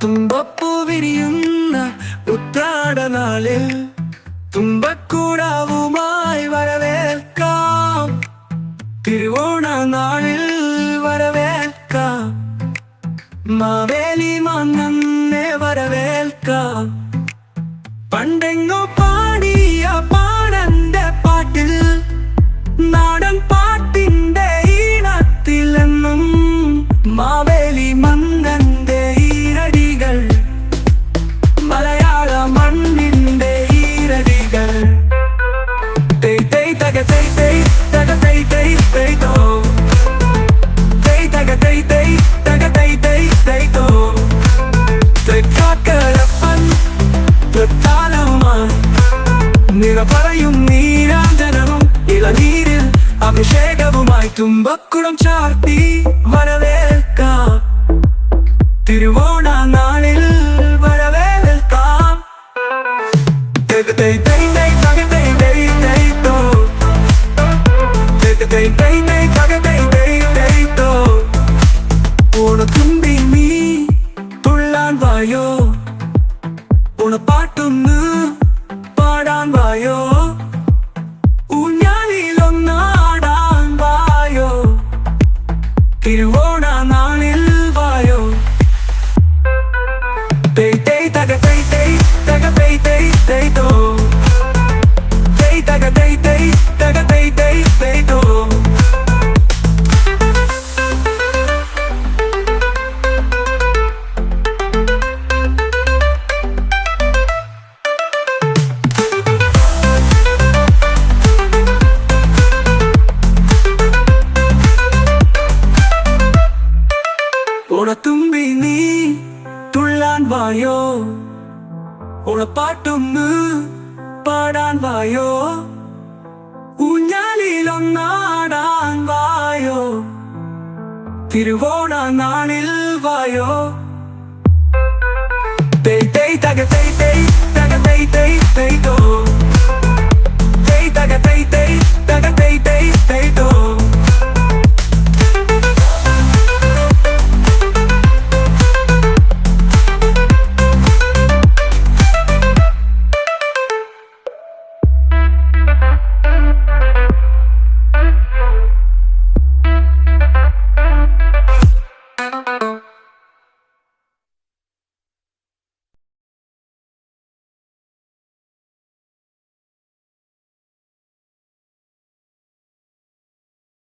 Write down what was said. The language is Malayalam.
തുമ്പപ്പൂ വിരിയുന്ന ഉത്രാടനാളിൽ തുമ്പക്കൂടാവുമായി വരവേൽക്കാം. തിരുവോണ നാളിൽ വരവേൽക്കാം. മാവേലി മന്നനെ വരവേൽക്കാം. പണ്ടെങ്ങോ പാടിയ പാടന്റെ പാട്ടിൽ നാടൻ പാട്ടിന്റെ ഈണത്തിലെന്നും മാവേലി മന്നന്റെ ഈരടികൾ, മലയാള മണ്ണിന്റെ ഈരടികൾ. തൈ തൈ തക തൈ തൈ തക തൈ തൈ തൈ തോ, തൈ തക തൈ തൈ തക തൈ തൈ തൈ തോ. തൃക്കാക്കരപ്പൻ തൃത്താലവുമായി നിറപറയും നീരാഞ്ജനവും ഇളനീരിൽ അഭിഷേകവുമായി തുമ്പക്കുടം ചാർത്തി വരവേൽക്കാം. തിരുവോണ നാളിൽ വരവേൽക്കാം. തൈ തൈ തൈ തക തൈ തൈ തൈ തോ, തൈ തൈ തൈ തക തൈ തൈ തൈ തോ. ഓണത്തുമ്പി നീ തുള്ളാൻ വായോ, ഓണപ്പാട്ടൊന്ന് പാടാൻ വായോ, ഊഞ്ഞാലിലൊന്നാടാൻ വായോ, തിരുവോണ നാളിൽ വായോ. തൈ തൈ തക തൈ തൈ തക തൈ തൈ തൈ തോ, തൈ തക തൈ തൈ തക തൈ തൈ തൈ തോ. ഓണത്തുമ്പി നീ തുള്ളാൻ വായോ, ഓണപ്പാട്ടൊന്ന് പാടാൻ വായോ, ഊഞ്ഞാലിലൊന്നാടാൻ വായോ, തിരുവോണ നാളിൽ വായോ.